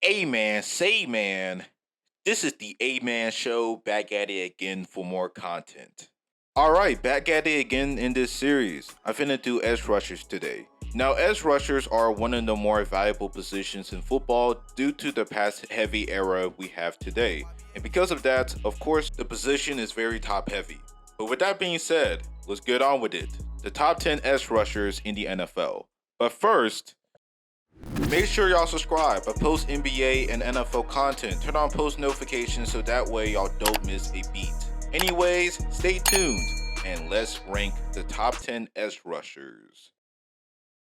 A-Man, say man. This is the A-Man Show, back at it again for more content. Alright, back at it again in this series. I'm finna do edge rushers today. Now, edge rushers are one of the more valuable positions in football due to the pass heavy era we have today. And because of that, of course, the position is very top heavy. But with that being said, let's get on with it. The top 10 edge rushers in the NFL. But first, make sure y'all subscribe. I post NBA and NFL content. Turn on post notifications so that way y'all don't miss a beat. Anyways, stay tuned and let's rank the top 10 edge rushers.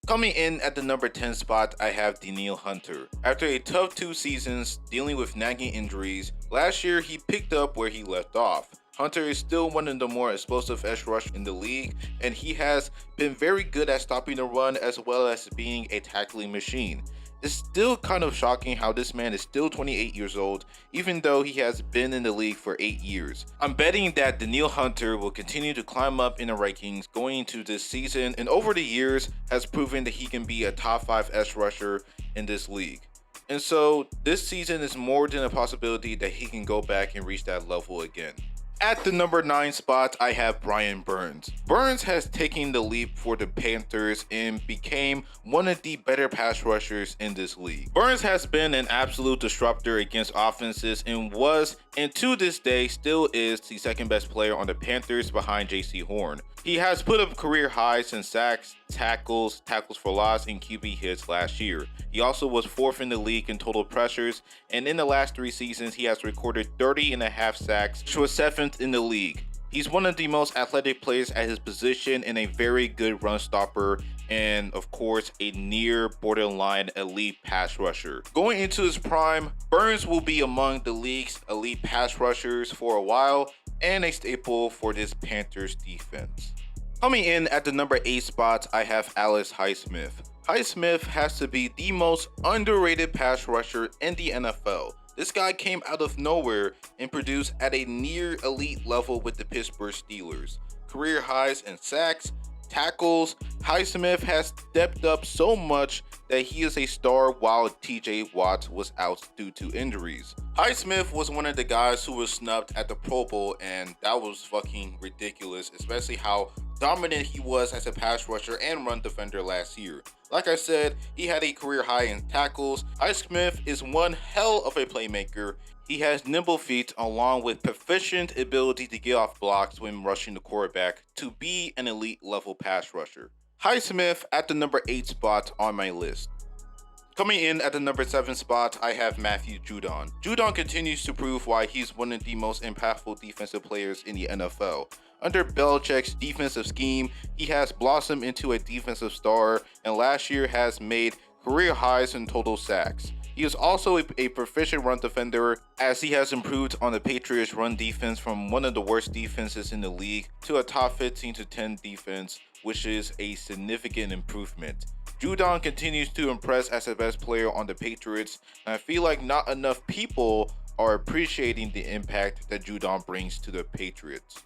Coming in at the number 10 spot, I have Danielle Hunter. After a tough 2 seasons dealing with nagging injuries, last year he picked up where he left off. Hunter is still one of the more explosive edge rushers in the league, and he has been very good at stopping the run as well as being a tackling machine. It's still kind of shocking how this man is still 28 years old, even though he has been in the league for 8 years. I'm betting that Danielle Hunter will continue to climb up in the rankings going into this season, and over the years has proven that he can be a top 5 edge rusher in this league. And so this season is more than a possibility that he can go back and reach that level again. At the number 9 spot, I have Brian Burns. Burns has taken the leap for the Panthers and became one of the better pass rushers in this league. Burns has been an absolute disruptor against offenses and was, and to this day still is, the second best player on the Panthers behind JC Horn. He has put up career highs in sacks, tackles for loss, and QB hits last year. He also was 4th in the league in total pressures, and in the last 3 seasons he has recorded 30.5 sacks, which was 7th in the league. He's one of the most athletic players at his position and a very good run stopper, and of course a near borderline elite pass rusher. Going into his prime, Burns will be among the league's elite pass rushers for a while and a staple for this Panthers defense. Coming in at the number 8 spot, I have Alex Highsmith. Highsmith has to be the most underrated pass rusher in the NFL. This guy came out of nowhere and produced at a near elite level with the Pittsburgh Steelers. Career highs in sacks, tackles. Highsmith has stepped up so much that he is a star while TJ Watt was out due to injuries. Highsmith was one of the guys who was snubbed at the Pro Bowl, and that was fucking ridiculous, especially how dominant he was as a pass rusher and run defender last year. Like I said, he had a career high in tackles. Highsmith is one hell of a playmaker. He has nimble feet along with proficient ability to get off blocks when rushing the quarterback to be an elite level pass rusher. Highsmith at the number 8 spot on my list. Coming in at the number 7 spot, I have Matthew Judon. Judon continues to prove why he's one of the most impactful defensive players in the NFL. Under Belichick's defensive scheme, he has blossomed into a defensive star and last year has made career highs in total sacks. He is also a proficient run defender as he has improved on the Patriots' run defense from one of the worst defenses in the league to a top 15 to 10 defense, which is a significant improvement. Judon continues to impress as the best player on the Patriots, and I feel like not enough people are appreciating the impact that Judon brings to the Patriots.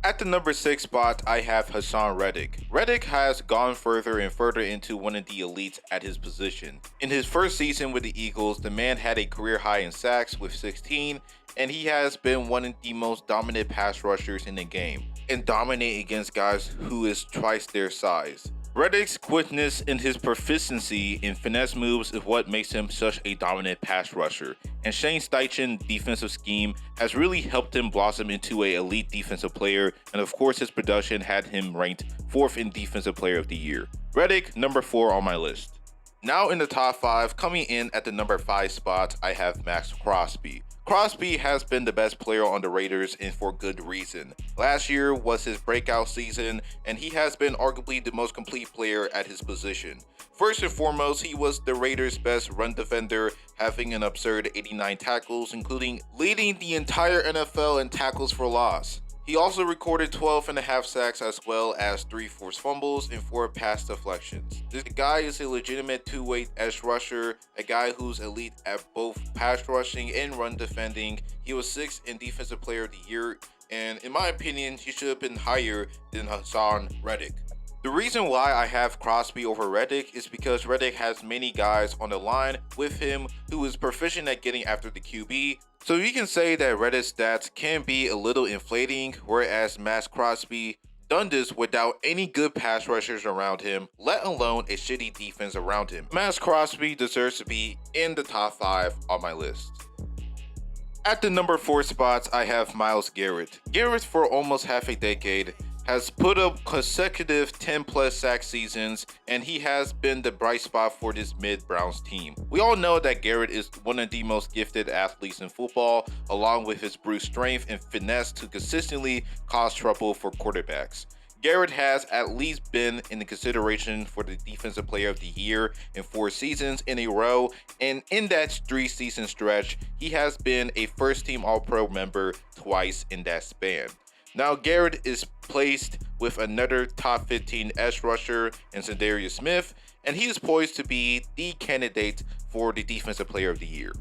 At the number 6 spot, I have Haason Reddick. Reddick has gone further and further into one of the elites at his position. In his first season with the Eagles, the man had a career high in sacks with 16, and he has been one of the most dominant pass rushers in the game, and dominate against guys who is twice their size. Reddick's quickness and his proficiency in finesse moves is what makes him such a dominant pass rusher, and Shane Steichen's defensive scheme has really helped him blossom into an elite defensive player, and of course his production had him ranked 4th in Defensive Player of the Year. Reddick, number 4 on my list. Now in the top 5, coming in at the number 5 spot, I have Max Crosby. Crosby has been the best player on the Raiders and for good reason. Last year was his breakout season and he has been arguably the most complete player at his position. First and foremost, he was the Raiders' best run defender, having an absurd 89 tackles, including leading the entire NFL in tackles for loss. He also recorded 12.5 sacks as well as 3 forced fumbles and 4 pass deflections. This guy is a legitimate two-way edge rusher, a guy who's elite at both pass rushing and run defending. He was 6th in Defensive Player of the Year, and in my opinion, he should have been higher than Haason Reddick. The reason why I have Crosby over Reddick is because Reddick has many guys on the line with him who is proficient at getting after the QB. So you can say that Reddick's stats can be a little inflating, whereas Max Crosby done this without any good pass rushers around him, let alone a shitty defense around him. Max Crosby deserves to be in the top 5 on my list. At the number 4 spots, I have Myles Garrett. Garrett, for almost half a decade, has put up consecutive 10 plus sack seasons, and he has been the bright spot for this mid-Browns team. We all know that Garrett is one of the most gifted athletes in football, along with his brute strength and finesse to consistently cause trouble for quarterbacks. Garrett has at least been in the consideration for the Defensive Player of the Year in 4 seasons in a row, and in that 3-season stretch, he has been a first-team All-Pro member twice in that span. Now, Garrett is placed with another top 15 edge rusher in Zadarius Smith, and he is poised to be the candidate for the Defensive Player of the Year.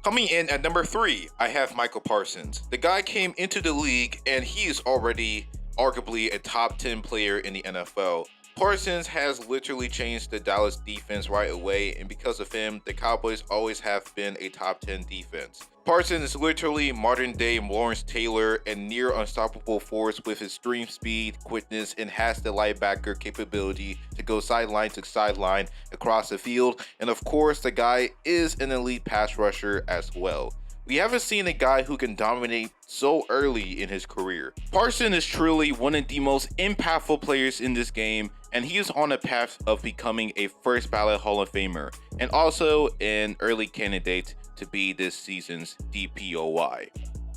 Coming in at number 3, I have Michael Parsons. The guy came into the league, and he is already arguably a top 10 player in the NFL. Parsons has literally changed the Dallas defense right away, and because of him, the Cowboys always have been a top 10 defense. Parsons is literally modern day Lawrence Taylor and near unstoppable force with his extreme speed, quickness, and has the linebacker capability to go sideline to sideline across the field, and of course the guy is an elite pass rusher as well. We haven't seen a guy who can dominate so early in his career. Parsons is truly one of the most impactful players in this game, and he is on a path of becoming a first ballot Hall of Famer, and also an early candidate to be this season's DPOY.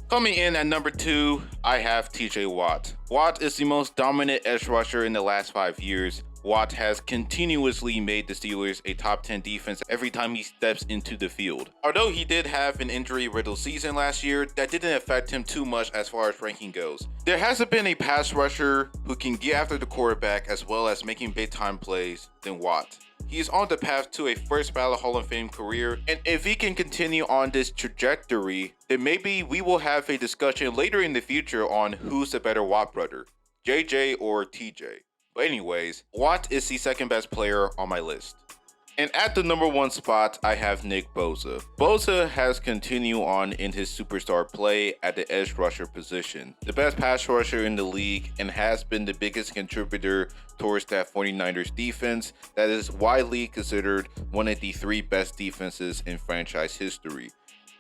Coming in at number 2, I have TJ Watt. Watt is the most dominant edge rusher in the last 5 years. Watt has continuously made the Steelers a top 10 defense every time he steps into the field. Although he did have an injury-riddled season last year, that didn't affect him too much as far as ranking goes. There hasn't been a pass rusher who can get after the quarterback as well as making big-time plays than Watt. He is on the path to a first ballot Hall of Fame career, and if he can continue on this trajectory, then maybe we will have a discussion later in the future on who's the better Watt brother, JJ or TJ. But anyways, Watt is the second best player on my list. And at the number 1 spot, I have Nick Bosa. Bosa has continued on in his superstar play at the edge rusher position, the best pass rusher in the league, and has been the biggest contributor towards that 49ers defense that is widely considered one of the 3 best defenses in franchise history.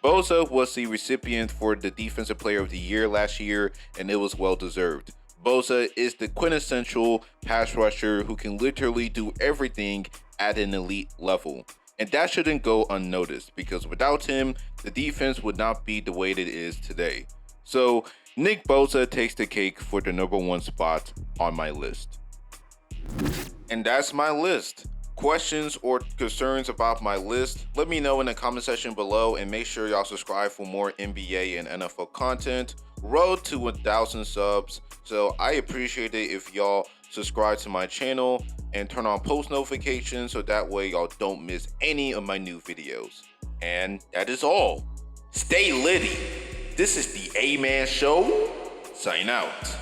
Bosa was the recipient for the Defensive Player of the Year last year, and it was well deserved. Bosa is the quintessential pass rusher who can literally do everything at an elite level. And that shouldn't go unnoticed, because without him, the defense would not be the way it is today. So Nick Bosa takes the cake for the number 1 spot on my list. And that's my list. Questions or concerns about my list, let me know in the comment section below, and make sure y'all subscribe for more NBA and NFL content. Road to 1,000 subs, so I appreciate it if y'all subscribe to my channel and turn on post notifications so that way y'all don't miss any of my new videos. And that is all. Stay litty. This is the A-Man Show. Sign out.